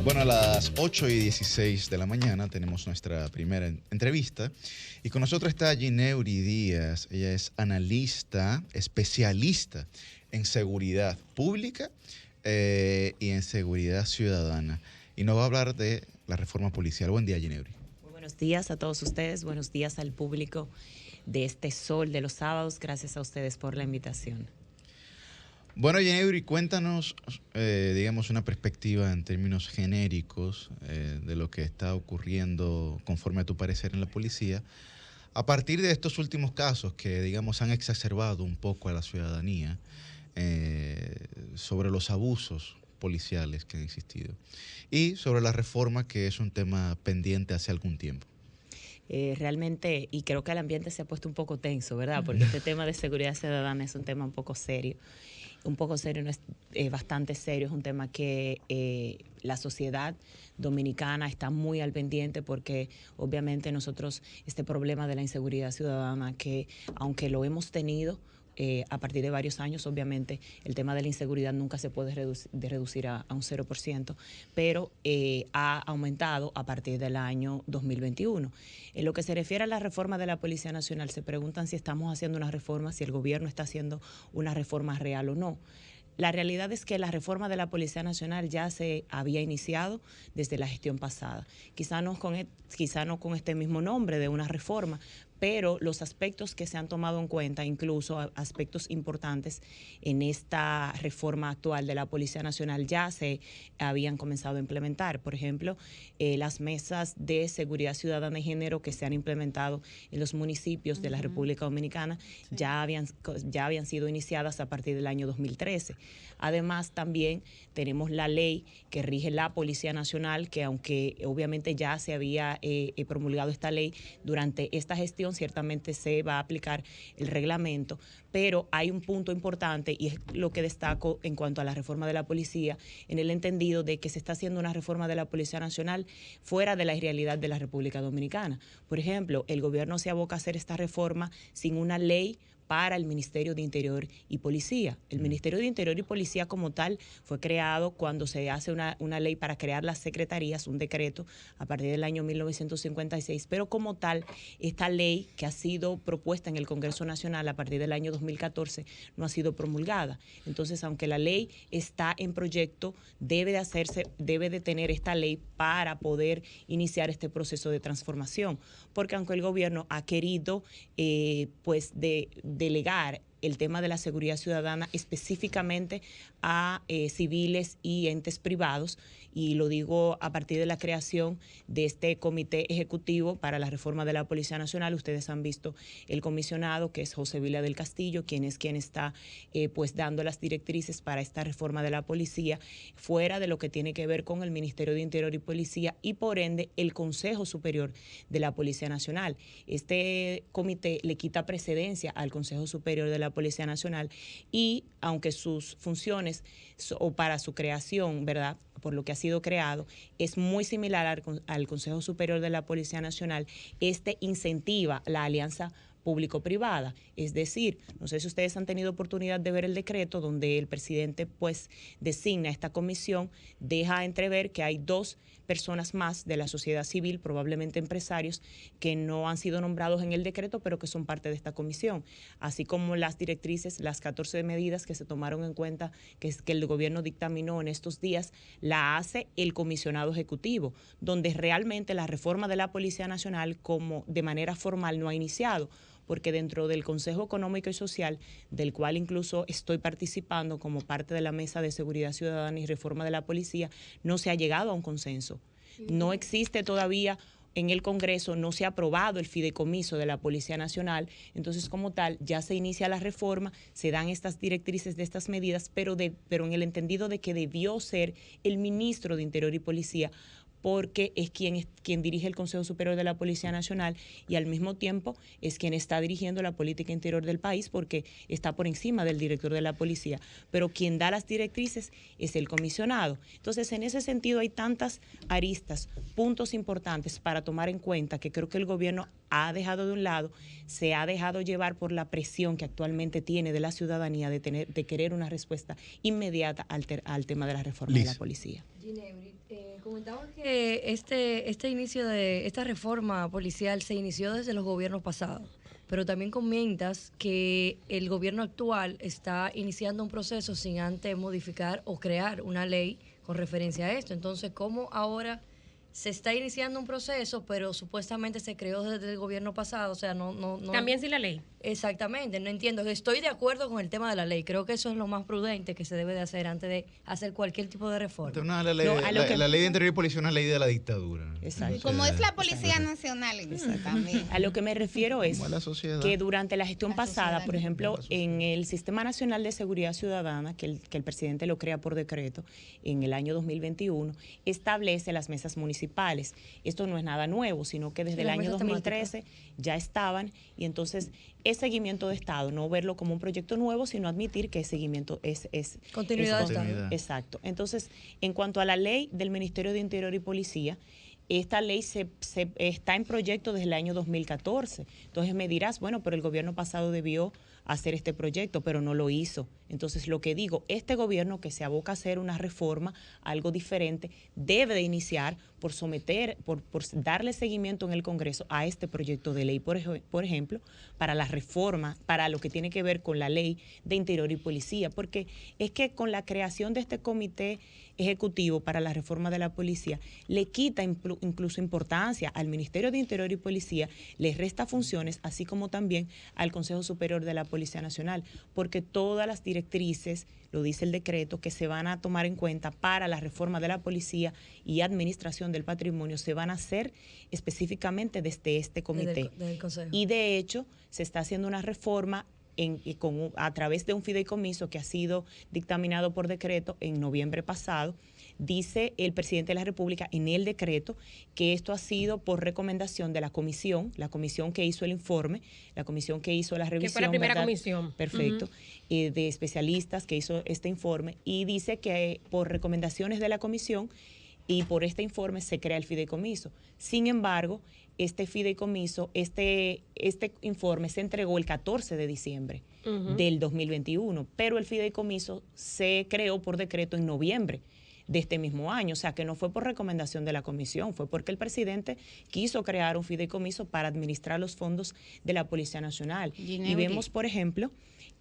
Bueno, a las 8:16 de la mañana tenemos nuestra primera entrevista y con nosotros está Gineuri Díaz. Ella es analista, especialista en seguridad pública y en seguridad ciudadana. Y nos va a hablar de la reforma policial. Buen día, Gineuri. Muy buenos días a todos ustedes, buenos días al público de este sol de los sábados. Gracias a ustedes por la invitación. Bueno, Gineuri, cuéntanos, digamos, una perspectiva en términos genéricos de lo que está ocurriendo conforme a tu parecer en la policía, a partir de estos últimos casos que, digamos, han exacerbado un poco a la ciudadanía sobre los abusos policiales que han existido y sobre la reforma, que es un tema pendiente hace algún tiempo. Realmente, y creo que el ambiente se ha puesto un poco tenso, ¿verdad? Porque este tema de seguridad ciudadana es un tema un poco serio. Un poco serio, no es bastante serio, es un tema que la sociedad dominicana está muy al pendiente porque obviamente nosotros este problema de la inseguridad ciudadana, que aunque lo hemos tenido a partir de varios años, obviamente el tema de la inseguridad nunca se puede reducir a un 0%, pero ha aumentado a partir del año 2021. En lo que se refiere a la reforma de la Policía Nacional, se preguntan si estamos haciendo una reforma, si el gobierno está haciendo una reforma real o no. La realidad es que la reforma de la Policía Nacional ya se había iniciado desde la gestión pasada. Quizá no con este mismo nombre de una reforma, pero los aspectos que se han tomado en cuenta, incluso aspectos importantes en esta reforma actual de la Policía Nacional, ya se habían comenzado a implementar. Por ejemplo, las mesas de seguridad ciudadana y género que se han implementado en los municipios de la República Dominicana ya habían sido iniciadas a partir del año 2013. Además, también tenemos la ley que rige la Policía Nacional, que aunque obviamente ya se había promulgado esta ley, durante esta gestión ciertamente se va a aplicar el reglamento, pero hay un punto importante y es lo que destaco en cuanto a la reforma de la policía, en el entendido de que se está haciendo una reforma de la Policía Nacional fuera de la realidad de la República Dominicana. Por ejemplo, el gobierno se aboca a hacer esta reforma sin una ley para el Ministerio de Interior y Policía. El Ministerio de Interior y Policía como tal fue creado cuando se hace una ley para crear las secretarías, un decreto a partir del año 1956, pero como tal, esta ley que ha sido propuesta en el Congreso Nacional a partir del año 2014 no ha sido promulgada. Entonces, aunque la ley está en proyecto, debe de tener esta ley para poder iniciar este proceso de transformación, porque aunque el gobierno ha querido delegar el tema de la seguridad ciudadana específicamente a civiles y entes privados, y lo digo a partir de la creación de este comité ejecutivo para la reforma de la Policía Nacional. Ustedes han visto el comisionado, que es José Vila del Castillo, quien está dando las directrices para esta reforma de la policía, fuera de lo que tiene que ver con el Ministerio de Interior y Policía y por ende el Consejo Superior de la Policía Nacional. Este comité le quita precedencia al Consejo Superior de la Policía Nacional y aunque sus funciones o para su creación, ¿verdad?, por lo que ha sido creado, es muy similar al Consejo Superior de la Policía Nacional, este incentiva la alianza público-privada. Es decir, no sé si ustedes han tenido oportunidad de ver el decreto donde el presidente designa esta comisión, deja entrever que hay dos personas más de la sociedad civil, probablemente empresarios, que no han sido nombrados en el decreto, pero que son parte de esta comisión, así como las directrices, las 14 medidas que se tomaron en cuenta, que el gobierno dictaminó en estos días, la hace el comisionado ejecutivo, donde realmente la reforma de la Policía Nacional como de manera formal no ha iniciado, porque dentro del Consejo Económico y Social, del cual incluso estoy participando como parte de la Mesa de Seguridad Ciudadana y Reforma de la Policía, no se ha llegado a un consenso. No existe todavía en el Congreso, no se ha aprobado el fideicomiso de la Policía Nacional. Entonces, como tal, ya se inicia la reforma, se dan estas directrices de estas medidas, pero en el entendido de que debió ser el ministro de Interior y Policía, porque es quien dirige el Consejo Superior de la Policía Nacional y al mismo tiempo es quien está dirigiendo la política interior del país, porque está por encima del director de la policía, pero quien da las directrices es el comisionado. Entonces, en ese sentido hay tantas aristas, puntos importantes para tomar en cuenta, que creo que el gobierno ha dejado de un lado, se ha dejado llevar por la presión que actualmente tiene de la ciudadanía de querer una respuesta inmediata al tema de la reforma de la policía. Gineuri, Comentaba que este inicio de esta reforma policial se inició desde los gobiernos pasados, pero también comentas que el gobierno actual está iniciando un proceso sin antes modificar o crear una ley con referencia a esto. Entonces, ¿cómo ahora se está iniciando un proceso, pero supuestamente se creó desde el gobierno pasado? O sea, no. También sin la ley. Exactamente, no entiendo. Estoy de acuerdo con el tema de la ley. Creo que eso es lo más prudente que se debe de hacer antes de hacer cualquier tipo de reforma. La ley de Interior y Policía es una ley de la dictadura. Exacto. Y como es la Policía Nacional, también. A lo que me refiero es que durante la gestión pasada, sociedad. por ejemplo, en el Sistema Nacional de Seguridad Ciudadana, que el presidente lo crea por decreto en el año 2021, establece las mesas municipales. Esto no es nada nuevo, sino que desde el año 2013 ya estaban, y entonces es seguimiento de Estado, no verlo como un proyecto nuevo, sino admitir que el seguimiento es Continuidad de Estado. Exacto. Entonces, en cuanto a la ley del Ministerio de Interior y Policía, esta ley se está en proyecto desde el año 2014. Entonces me dirás, bueno, pero el gobierno pasado debió hacer este proyecto, pero no lo hizo. Entonces, lo que digo, este gobierno que se aboca a hacer una reforma, algo diferente, debe de iniciar por someter, por darle seguimiento en el Congreso a este proyecto de ley, por ejemplo, para la reforma, para lo que tiene que ver con la ley de Interior y Policía, porque es que con la creación de este comité ejecutivo para la reforma de la policía, le quita incluso importancia al Ministerio de Interior y Policía, le resta funciones, así como también al Consejo Superior de la Policía Nacional, porque todas las directrices, lo dice el decreto, que se van a tomar en cuenta para la reforma de la policía y administración del patrimonio, se van a hacer específicamente desde este comité. Desde el Consejo. Y de hecho, se está haciendo una reforma a través de un fideicomiso que ha sido dictaminado por decreto en noviembre pasado. Dice el presidente de la República en el decreto que esto ha sido por recomendación de la comisión que hizo el informe, la comisión que hizo la revisión. Que fue la primera ¿verdad? comisión. Perfecto. De especialistas que hizo este informe, y dice que por recomendaciones de la comisión y por este informe se crea el fideicomiso. Sin embargo, este fideicomiso, este informe se entregó el 14 de diciembre del 2021, pero el fideicomiso se creó por decreto en noviembre de este mismo año, o sea que no fue por recomendación de la comisión, fue porque el presidente quiso crear un fideicomiso para administrar los fondos de la Policía Nacional. Y vemos, por ejemplo,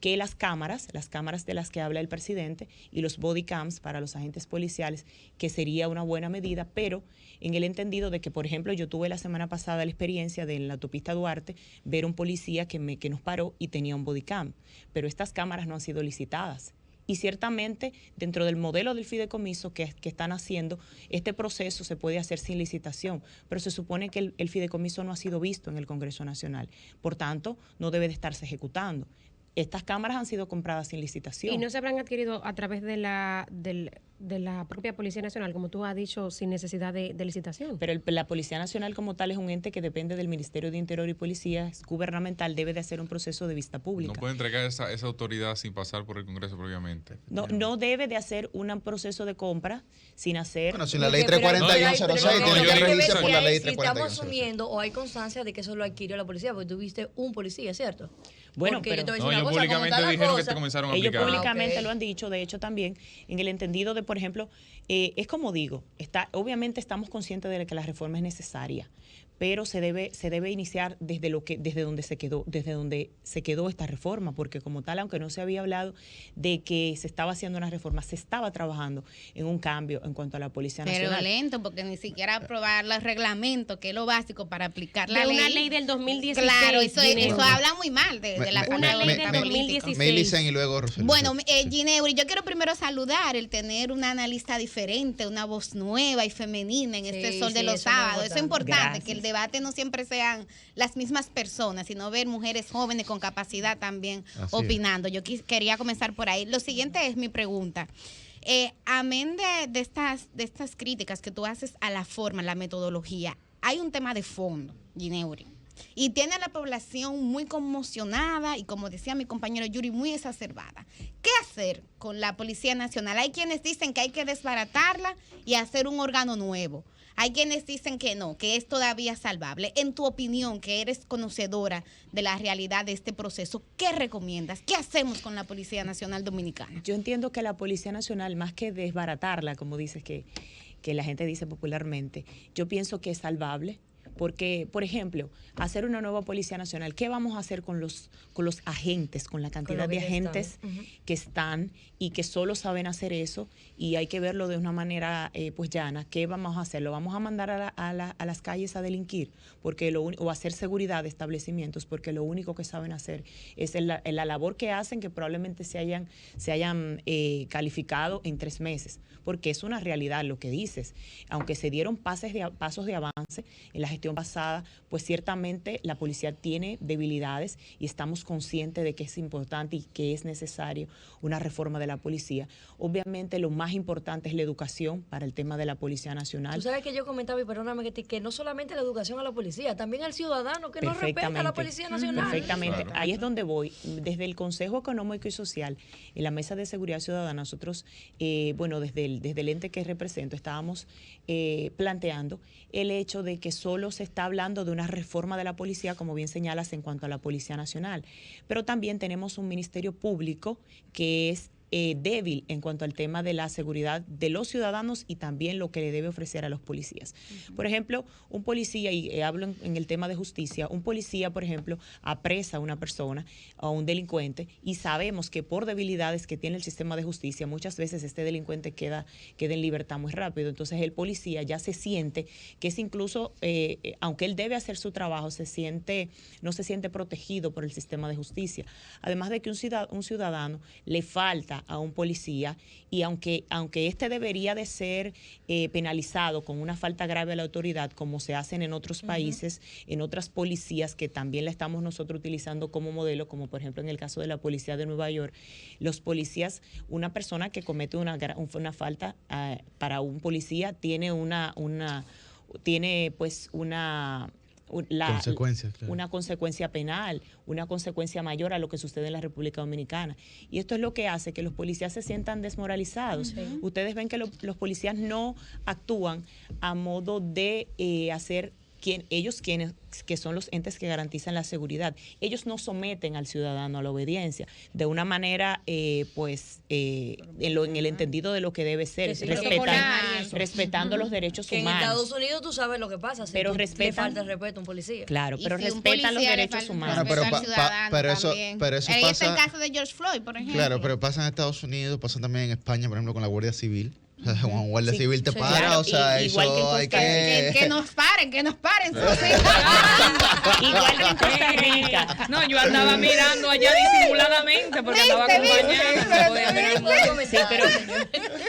que las cámaras de las que habla el presidente y los body cams para los agentes policiales, que sería una buena medida, pero en el entendido de que, por ejemplo, yo tuve la semana pasada la experiencia de en la autopista Duarte ver un policía que nos paró y tenía un body cam, pero estas cámaras no han sido licitadas. Y ciertamente, dentro del modelo del fideicomiso que están haciendo, este proceso se puede hacer sin licitación, pero se supone que el fideicomiso no ha sido visto en el Congreso Nacional. Por tanto, no debe de estarse ejecutando. Estas cámaras han sido compradas sin licitación. Y no se habrán adquirido a través de la propia Policía Nacional, como tú has dicho, sin necesidad de licitación. Pero la Policía Nacional como tal es un ente que depende del Ministerio de Interior y Policía, es gubernamental, debe de hacer un proceso de vista pública. No puede entregar esa autoridad sin pasar por el Congreso previamente. No debe de hacer un proceso de compra sin hacer... Bueno, si la ley 34106 tiene que regirse por la ley 34106. Si estamos asumiendo o hay constancia de que eso lo adquirió la policía, porque tuviste un policía, ¿cierto? Bueno, porque pero yo te voy a decir ellos una cosa, públicamente dijeron que te comenzaron a ellos aplicar. públicamente lo han dicho, de hecho también, en el entendido de, por ejemplo, es como digo, obviamente estamos conscientes de que la reforma es necesaria, pero se debe iniciar desde donde se quedó esta reforma, porque como tal, aunque no se había hablado de que se estaba haciendo una reforma, se estaba trabajando en un cambio en cuanto a la Policía Nacional. Pero lento, porque ni siquiera aprobar los reglamentos, que es lo básico para aplicar la ley. Una ley del 2016. Claro, eso habla muy mal de la una ley del 2016. Y luego Rosalía. Bueno, Gineuri, yo quiero primero saludar el tener una analista diferente, una voz nueva y femenina en este Sol de los Sábados. Eso es importante, Gracias. que el debate no siempre sean las mismas personas, sino ver mujeres jóvenes con capacidad también Así opinando. Yo quería comenzar por ahí. Lo siguiente es mi pregunta. Amén de estas críticas que tú haces a la forma, a la metodología, hay un tema de fondo, Gineuri. Y tiene a la población muy conmocionada y, como decía mi compañero Yuri, muy exacerbada. ¿Qué hacer con la Policía Nacional? Hay quienes dicen que hay que desbaratarla y hacer un órgano nuevo. Hay quienes dicen que no, que es todavía salvable. En tu opinión, que eres conocedora de la realidad de este proceso, ¿qué recomiendas? ¿Qué hacemos con la Policía Nacional Dominicana? Yo entiendo que la Policía Nacional, más que desbaratarla, como dices, que que la gente dice popularmente, yo pienso que es salvable. Porque, por ejemplo, hacer una nueva Policía Nacional, ¿qué vamos a hacer con los agentes, con la cantidad de agentes que están y que solo saben hacer eso? Y hay que verlo de una manera pues llana. ¿Qué vamos a hacer? ¿Lo vamos a mandar a las calles a delinquir? Porque o a hacer seguridad de establecimientos, porque lo único que saben hacer es la labor que hacen, que probablemente se hayan calificado en 3 meses. Porque es una realidad lo que dices. Aunque se dieron pasos de avance en la gestión pasada, pues ciertamente la policía tiene debilidades y estamos conscientes de que es importante y que es necesario una reforma de la policía. Obviamente lo más importante es la educación para el tema de la Policía Nacional. Tú sabes que yo comentaba, y perdóname, que no solamente la educación a la policía, también al ciudadano que no respeta a la Policía Nacional. Perfectamente. Claro. Ahí es donde voy. Desde el Consejo Económico y Social, en la Mesa de Seguridad Ciudadana, nosotros, desde el ente que represento, estábamos planteando el hecho de que solo se está hablando de una reforma de la policía, como bien señalas, en cuanto a la Policía Nacional. Pero también tenemos un Ministerio Público que es débil en cuanto al tema de la seguridad de los ciudadanos y también lo que le debe ofrecer a los policías. Por ejemplo, un policía, y hablo en el tema de justicia, un policía, por ejemplo, apresa a una persona o a un delincuente y sabemos que por debilidades que tiene el sistema de justicia, muchas veces este delincuente queda en libertad muy rápido. Entonces el policía ya se siente que es incluso, aunque él debe hacer su trabajo, no se siente protegido por el sistema de justicia. Además de que un ciudadano le falta a un policía y aunque este debería de ser penalizado con una falta grave a la autoridad, como se hacen en otros países, en otras policías que también la estamos nosotros utilizando como modelo, como por ejemplo en el caso de la policía de Nueva York, los policías, una persona que comete una falta para un policía tiene una consecuencia penal, una consecuencia mayor a lo que sucede en la República Dominicana. Y esto es lo que hace que los policías se sientan desmoralizados. Ustedes ven que los policías no actúan a modo de hacer ellos que son los entes que garantizan la seguridad. Ellos no someten al ciudadano a la obediencia de una manera, en el entendido de lo que debe ser, respetando los derechos que humanos. En Estados Unidos tú sabes lo que pasa, pero le falta el respeto a un policía. Claro, pero respetan los derechos humanos. Pero eso Ahí pasa. está el caso de George Floyd, por ejemplo. Claro, pero pasa en Estados Unidos, pasa también en España, por ejemplo, con la Guardia Civil. O sea, cuando un guardia civil te para, claro, o sea, igual eso hay que... Que nos paren, Igual que en Costa Rica. No, yo andaba mirando allá disimuladamente porque andaba acompañando. Sí, pero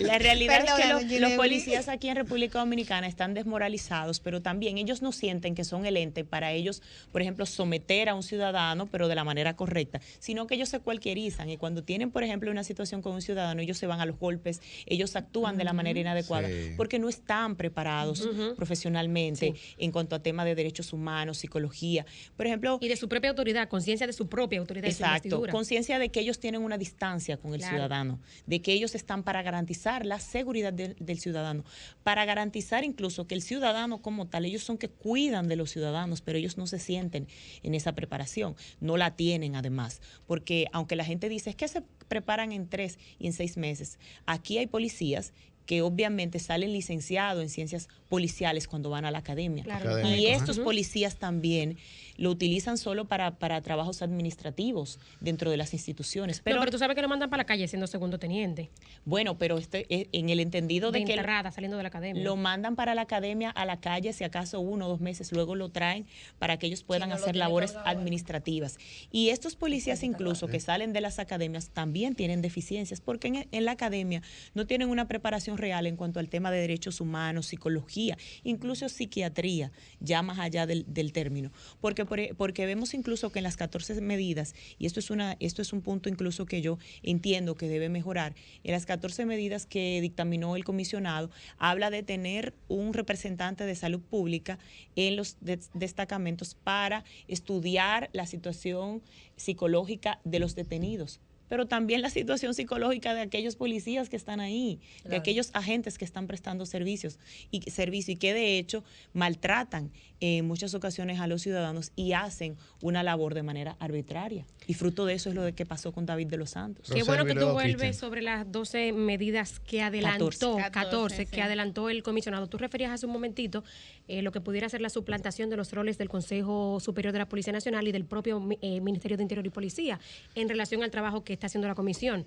la realidad es Perdóname, que los policías aquí en República Dominicana están desmoralizados, pero también ellos no sienten que son el ente para ellos, por ejemplo, someter a un ciudadano, pero de la manera correcta, sino que ellos se cualquierizan y cuando tienen, por ejemplo, una situación con un ciudadano, ellos se van a los golpes, ellos actúan de la manera inadecuada, porque no están preparados profesionalmente en cuanto a temas de derechos humanos, psicología. Por ejemplo... Y de su propia autoridad, conciencia de su propia autoridad. Exacto, conciencia de que ellos tienen una distancia con el ciudadano, de que ellos están para garantizar la seguridad del ciudadano, para garantizar incluso que el ciudadano como tal, ellos son que cuidan de los ciudadanos, pero ellos no se sienten en esa preparación, no la tienen además, porque aunque la gente dice es que se preparan en 3 y en 6 meses, aquí hay policías que obviamente salen licenciados en ciencias policiales cuando van a la academia. Claro. Y estos policías también lo utilizan solo para trabajos administrativos dentro de las instituciones. Pero tú sabes que lo mandan para la calle siendo segundo teniente. Bueno, pero en el entendido de que enterrada, saliendo de la academia. Lo mandan para la academia, a la calle, si acaso 1 o 2 meses, luego lo traen para que ellos puedan hacer labores administrativas. Y estos policías incluso que salen de las academias también tienen deficiencias, porque en la academia no tienen una preparación real en cuanto al tema de derechos humanos, psicología, incluso psiquiatría, ya más allá del término. Porque vemos incluso que en las 14 medidas, y esto es un punto incluso que yo entiendo que debe mejorar, en las 14 medidas que dictaminó el comisionado, habla de tener un representante de salud pública en los destacamentos para estudiar la situación psicológica de los detenidos, pero también la situación psicológica de aquellos policías que están ahí, de Claro. aquellos agentes que están prestando servicio y que de hecho maltratan en muchas ocasiones a los ciudadanos y hacen una labor de manera arbitraria. Y fruto de eso es lo de que pasó con David de los Santos. Qué bueno que tú luego, vuelves Cristian. sobre las 12 medidas que adelantó, 14 que sí. adelantó el comisionado. Tú referías hace un momentito lo que pudiera ser la suplantación de los roles del Consejo Superior de la Policía Nacional y del propio Ministerio de Interior y Policía en relación al trabajo que está haciendo la comisión.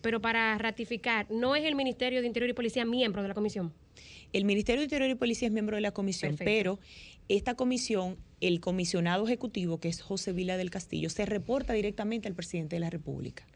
Pero para ratificar, ¿no es el Ministerio de Interior y Policía miembro de la comisión? El Ministerio de Interior y Policía es miembro de la comisión, Perfecto. pero esta comisión, el comisionado ejecutivo, que es José Vila del Castillo, se reporta directamente al presidente de la República.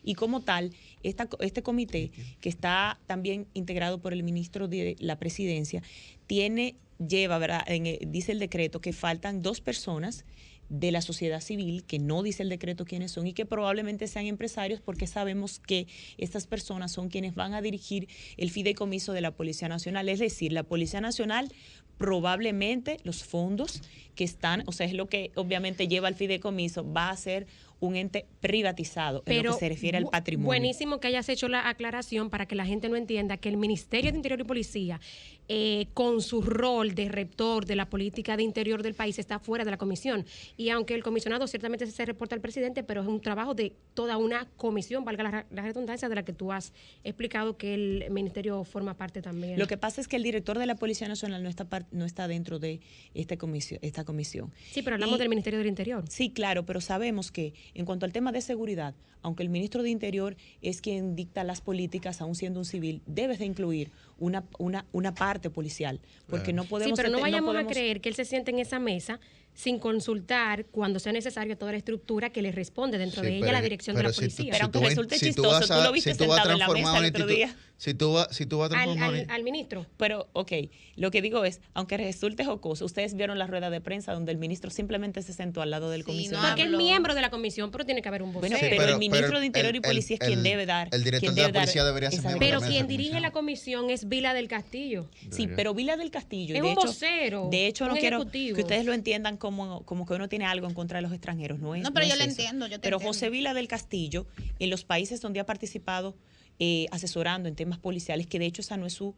Y como tal, este comité, que está también integrado por el ministro de la Presidencia, lleva, ¿verdad? Dice el decreto que faltan 2 personas de la sociedad civil, que no dice el decreto quiénes son y que probablemente sean empresarios, porque sabemos que estas personas son quienes van a dirigir el fideicomiso de la Policía Nacional. Es decir, la Policía Nacional probablemente los fondos que están, o sea, es lo que obviamente lleva al fideicomiso, va a ser un ente privatizado en lo que se refiere al patrimonio. Buenísimo que hayas hecho la aclaración para que la gente no entienda que el Ministerio de Interior y Policía, con su rol de rector de la política de interior del país, está fuera de la comisión. Y aunque el comisionado ciertamente se reporta al presidente, pero es un trabajo de toda una comisión, valga la redundancia, de la que tú has explicado que el ministerio forma parte también. Lo que pasa es que el director de la Policía Nacional no está dentro de esta comisión. Sí, pero hablamos del Ministerio del Interior. Sí, claro, pero sabemos que en cuanto al tema de seguridad, aunque el ministro de Interior es quien dicta las políticas, aún siendo un civil, debes de incluir una parte policial, porque no podemos... Sí, pero no vayamos a creer que él se siente en esa mesa sin consultar cuando sea necesario toda la estructura que le responde dentro de ella la dirección de la policía. Pero aunque resulte chistoso, tú lo viste sentado en la mesa el otro día. Si tú vas a transformar... Al ministro. Pero, ok, lo que digo es, aunque resulte jocoso, ustedes vieron la rueda de prensa donde el ministro simplemente se sentó al lado del comisionado. Porque es miembro de la comisión, pero tiene que haber un vocero. Bueno, pero el ministro de Interior y Policía es quien debe dar. El director de la policía debería ser miembro Pero también de quien esa dirige comisión. la comisión es Vila del Castillo. Sí, pero Vila del Castillo. Es de un hecho, vocero, De hecho, un no quiero ejecutivo. que ustedes lo entiendan como que uno tiene algo en contra de los extranjeros. No es. No, pero no yo es lo eso. entiendo, yo te Pero entiendo. José Vila del Castillo, en los países donde ha participado asesorando en temas policiales, que de hecho esa no es su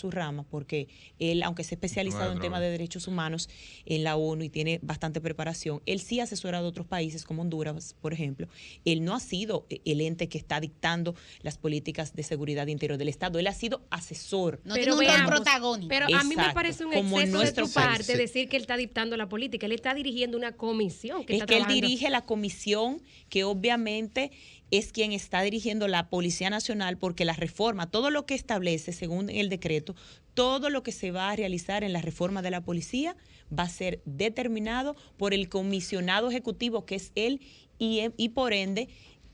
rama, porque él, aunque se ha especializado en temas de derechos humanos en la ONU y tiene bastante preparación, él sí ha asesorado a otros países como Honduras, por ejemplo. Él no ha sido el ente que está dictando las políticas de seguridad interior del Estado, él ha sido asesor. No tiene un rol protagónico. Pero a mí me Exacto, parece un como en exceso de nuestro tu país. parte decir que él está dictando la política. Él está dirigiendo una comisión que Es está que él trabajando. dirige la comisión que obviamente es quien está dirigiendo la Policía Nacional, porque la reforma, todo lo que establece según el decreto, todo lo que se va a realizar en la reforma de la policía va a ser determinado por el comisionado ejecutivo, que es él, y por ende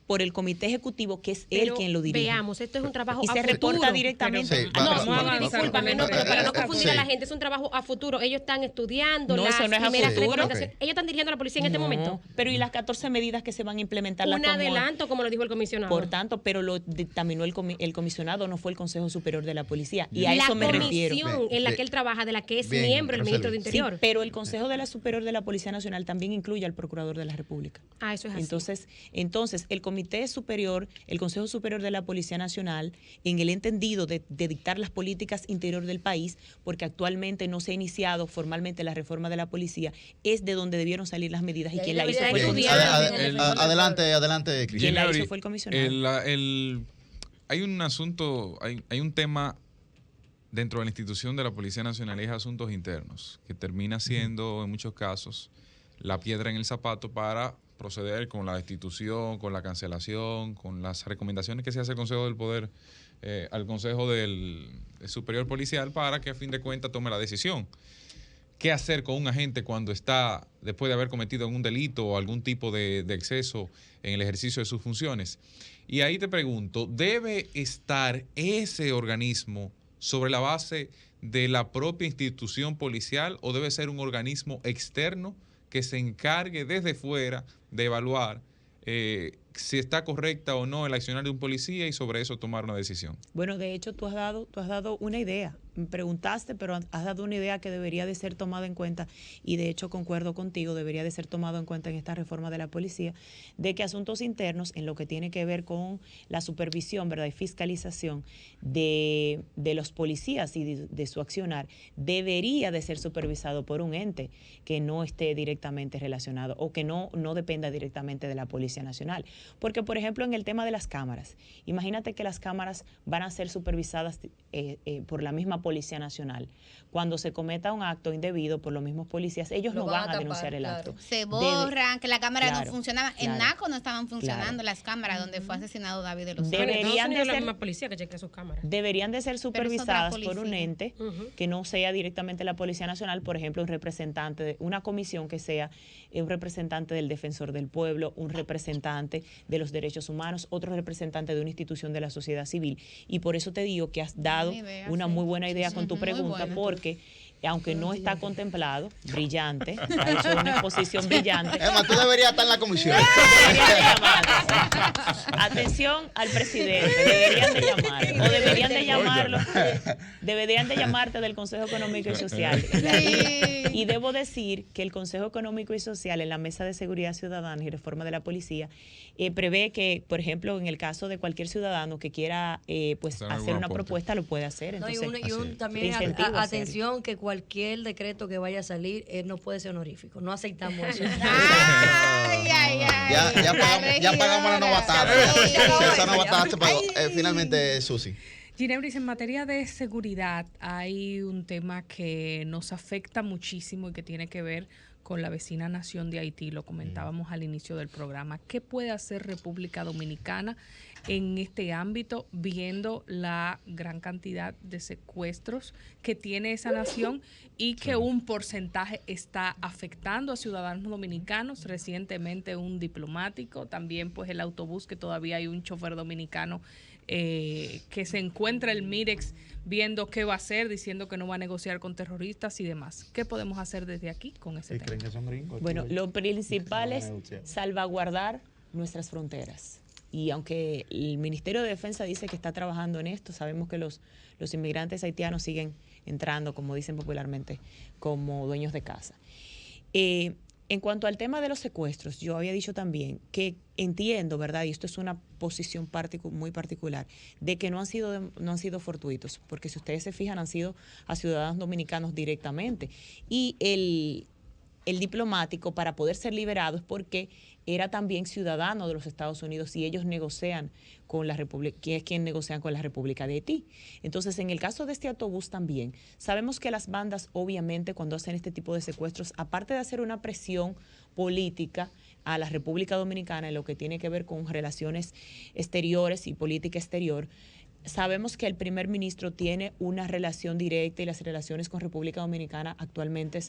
por el comité ejecutivo, que es él quien lo dirige. Veamos, esto es un trabajo y a se futuro. reporta directamente. Sí, Discúlpame, no, pero para no confundir a Sí. la gente, es un trabajo a futuro. Ellos están estudiando No, las eso no es a primeras futuro. recomendaciones. Ellos están dirigiendo a la policía en este No, momento. Pero y las 14 medidas que se van a implementar. Un adelanto, como lo dijo el comisionado. Por tanto, pero lo dictaminó el comisionado, no fue el Consejo Superior de la Policía. Y a la eso me refiero. comisión en la que él trabaja, de la que es Bien, miembro el Roseli. ministro de Sí, Interior. pero el Consejo de la Superior de la Policía Nacional también incluye al Procurador de la República. Eso es así. Entonces, el Comité Superior, el Consejo Superior de la Policía Nacional, en el entendido de dictar las políticas interior del país, porque actualmente no se ha iniciado formalmente la reforma de la policía, es de donde debieron salir las medidas y quien la hizo fue el comisionado. Adelante, Quien Cristian. la hizo fue el comisionado. Hay un asunto, hay un tema dentro de la institución de la Policía Nacional, y es asuntos internos, que termina siendo en muchos casos la piedra en el zapato para proceder con la destitución, con la cancelación, con las recomendaciones que se hace al Consejo del Poder, al Consejo del Superior Policial, para que a fin de cuentas tome la decisión. ¿Qué hacer con un agente cuando está, después de haber cometido algún delito o algún tipo de exceso en el ejercicio de sus funciones? Y ahí te pregunto, ¿debe estar ese organismo sobre la base de la propia institución policial o debe ser un organismo externo que se encargue desde fuera de evaluar si está correcta o no el accionar de un policía y sobre eso tomar una decisión? Bueno, de hecho, tú has dado una idea. me preguntaste, pero has dado una idea que debería de ser tomada en cuenta, y de hecho concuerdo contigo, debería de ser tomado en cuenta en esta reforma de la policía, de que asuntos internos, en lo que tiene que ver con la supervisión, ¿verdad?, y fiscalización de los policías y de su accionar, debería de ser supervisado por un ente que no esté directamente relacionado o que no dependa directamente de la Policía Nacional. Porque, por ejemplo, en el tema de las cámaras, imagínate que las cámaras van a ser supervisadas por la misma Policía Nacional. Cuando se cometa un acto indebido por los mismos policías, ellos no van a denunciar el acto. Se borran, que la cámara Claro, no funcionaba. En claro, Naco no estaban funcionando claro. las cámaras donde fue asesinado David de los Deberían de la ser, misma policía que chequea sus cámaras. deberían de ser Pero es otra supervisadas por un policía. ente que no sea directamente la Policía Nacional, por ejemplo, un representante de una comisión que sea un representante del Defensor del Pueblo, un representante de los derechos humanos, otro representante de una institución de la sociedad civil. Y por eso te digo que has dado idea, una sí. muy buena idea con tu Muy pregunta, buena. porque aunque no está contemplado, brillante, ha hecho una exposición brillante. Emma, tú deberías estar en la comisión. Deberían de llamarlo. Atención al presidente, deberían de llamarlo. O deberían de llamarlo, deberían de llamarte del Consejo Económico y Social. Sí. Y debo decir que el Consejo Económico y Social en la Mesa de Seguridad Ciudadana y Reforma de la Policía prevé que, por ejemplo, en el caso de cualquier ciudadano que quiera pues Hacer hacer algún una aporte. propuesta, lo puede hacer. No, Entonces, también te incentivo a atención, que cualquier decreto que vaya a salir no puede ser honorífico. No aceptamos eso. Ay, ay, ay. Ya pagamos la novatada. Sí, Esa novatada, pero finalmente, Susi. Ginebris, en materia de seguridad hay un tema que nos afecta muchísimo y que tiene que ver con la vecina nación de Haití, lo comentábamos al inicio del programa. ¿Qué puede hacer República Dominicana en este ámbito, viendo la gran cantidad de secuestros que tiene esa nación y que un porcentaje está afectando a ciudadanos dominicanos? Recientemente un diplomático, también pues el autobús, que todavía hay un chofer dominicano que se encuentra el Mirex viendo qué va a hacer, diciendo que no va a negociar con terroristas y demás. ¿Qué podemos hacer desde aquí con ese tema? ¿Creen que son gringos? bueno, lo principal No es van a negociar. salvaguardar nuestras fronteras. Y aunque el Ministerio de Defensa dice que está trabajando en esto, sabemos que los inmigrantes haitianos siguen entrando, como dicen popularmente, como dueños de casa. En cuanto al tema de los secuestros, yo había dicho también que entiendo, ¿verdad? Y esto es una posición muy particular, de que no han sido fortuitos, porque si ustedes se fijan, han sido a ciudadanos dominicanos directamente. Y el diplomático, para poder ser liberado, es porque era también ciudadano de los Estados Unidos y ellos negocian con la República, que es quien negocian con la República de Haití. Entonces, en el caso de este autobús también, sabemos que las bandas, obviamente, cuando hacen este tipo de secuestros, aparte de hacer una presión política a la República Dominicana en lo que tiene que ver con relaciones exteriores y política exterior, sabemos que el primer ministro tiene una relación directa y las relaciones con República Dominicana actualmente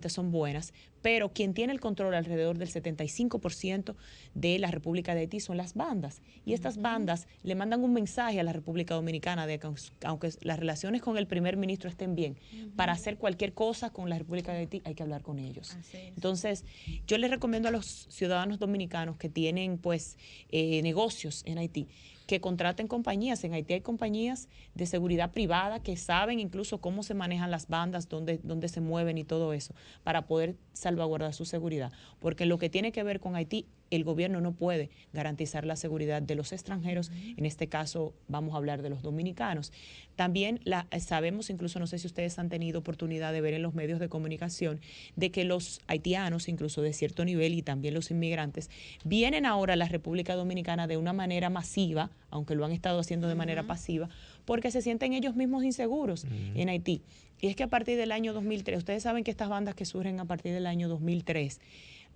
son buenas, pero quien tiene el control alrededor del 75% de la República de Haití son las bandas. Y estas bandas le mandan un mensaje a la República Dominicana de que aunque las relaciones con el primer ministro estén bien, para hacer cualquier cosa con la República de Haití hay que hablar con ellos. Entonces, yo les recomiendo a los ciudadanos dominicanos que tienen pues negocios en Haití, que contraten compañías. En Haití hay compañías de seguridad privada que saben incluso cómo se manejan las bandas, dónde se mueven y todo eso, para poder salvaguardar su seguridad. Porque en lo que tiene que ver con Haití, el gobierno no puede garantizar la seguridad de los extranjeros. En este caso vamos a hablar de los dominicanos. También sabemos, incluso no sé si ustedes han tenido oportunidad de ver en los medios de comunicación, de que los haitianos, incluso de cierto nivel, y también los inmigrantes, vienen ahora a la República Dominicana de una manera masiva, aunque lo han estado haciendo de manera pasiva, porque se sienten ellos mismos inseguros en Haití. Y es que a partir del año 2003, ustedes saben que estas bandas que surgen a partir del año 2003,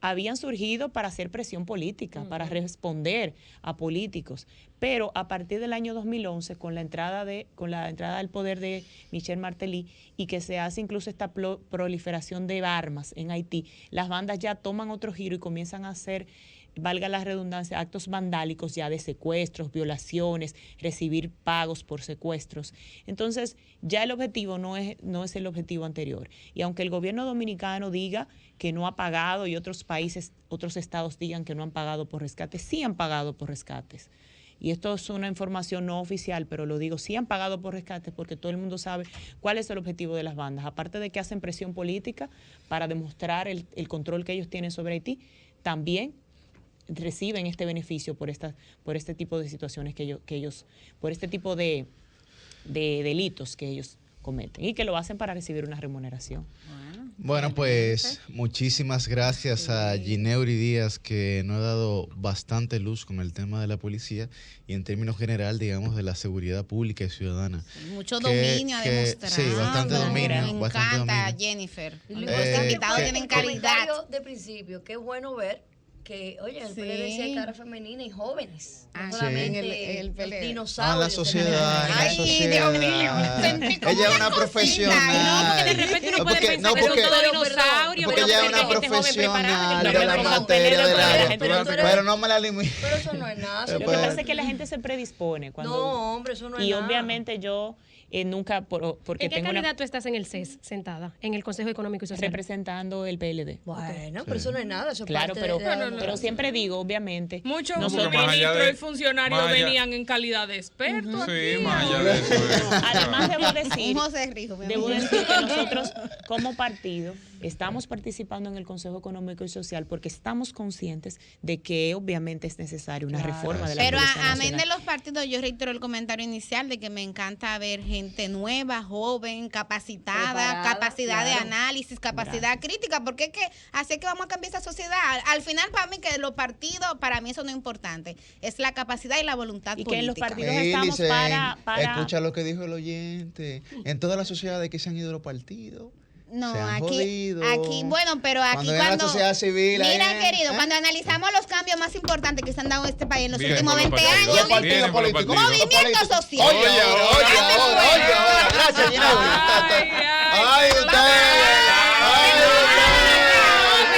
habían surgido para hacer presión política, para responder a políticos. Pero a partir del año 2011, con la entrada al poder de Michel Martelly y que se hace incluso esta proliferación de armas en Haití, las bandas ya toman otro giro y comienzan a hacer, valga la redundancia, actos vandálicos ya de secuestros, violaciones, recibir pagos por secuestros. Entonces, ya el objetivo no es el objetivo anterior. Y aunque el gobierno dominicano diga que no ha pagado y otros países, otros estados digan que no han pagado por rescates, sí han pagado por rescates. y esto es una información no oficial, pero lo digo, sí han pagado por rescates porque todo el mundo sabe cuál es el objetivo de las bandas. Aparte de que hacen presión política para demostrar el control que ellos tienen sobre Haití, también reciben este beneficio por este tipo de situaciones que ellos por este tipo de delitos que ellos cometen y que lo hacen para recibir una remuneración. Bueno, pues muchísimas gracias a Gineuri Díaz, que nos ha dado bastante luz con el tema de la policía y en términos general, digamos, de la seguridad pública y ciudadana. Mucho dominio a demostrar. Sí, bastante dominio. Me bastante encanta, dominio. Jennifer. Los invitados tienen calidad. De principio, qué bueno ver que, oye, el Sí. PLD sí hay cara femenina y jóvenes. Ah, No sí. solamente El PLD. dinosaurios. La sociedad, en la Ay, sociedad. Dios mío, sentí como Ella es una una cosita. profesional. No, porque de repente uno puede pensar que son todos dinosaurios, porque pero ella es porque una hay gente joven profesional preparada, de que la no me materia de la... pero Pero no me la limite. Pero eso no es nada. Lo que pasa es que la gente se predispone cuando No, hombre, eso no es y nada. obviamente yo nunca porque ¿En qué tengo calidad tú estás en el CES sentada, en el Consejo Económico y Social? representando el PLD. Bueno, pero eso no es nada. Eso es Claro, parte pero, de la No, no, no. pero siempre digo, obviamente, Muchos nosotros- más allá ministros de- y funcionarios más allá- venían en calidad de expertos. Sí, aquí, más allá ahora. de eso. además debo decir, Un José Rijo, mi debo amigo. decir que nosotros como partido estamos participando en el Consejo Económico y Social porque estamos conscientes de que obviamente es necesaria una reforma de la Pero Policía amén de Nacional. los partidos, yo reitero el comentario inicial de que me encanta ver gente nueva, joven, capacitada, Preparada, capacidad de claro. análisis, capacidad crítica, porque es que así es que vamos a cambiar esa sociedad. Al final, para mí, que los partidos, para mí eso no es importante, es la capacidad y la voluntad Y política. que en los partidos estamos para Escucha lo que dijo el oyente. En todas las sociedades que se han ido los partidos. No, se han aquí, jodido. bueno, pero aquí Cuando era la sociedad civil, mira, ahí, querido, cuando analizamos los cambios más importantes que se han dado en este país en los Bien últimos por los 20 partidos. años, Los Viene partidos por los políticos. partidos. movimiento políticos. social. Oye, ahora. Gracias, Gineuri. Ay, ay, Ay, qué ustedes.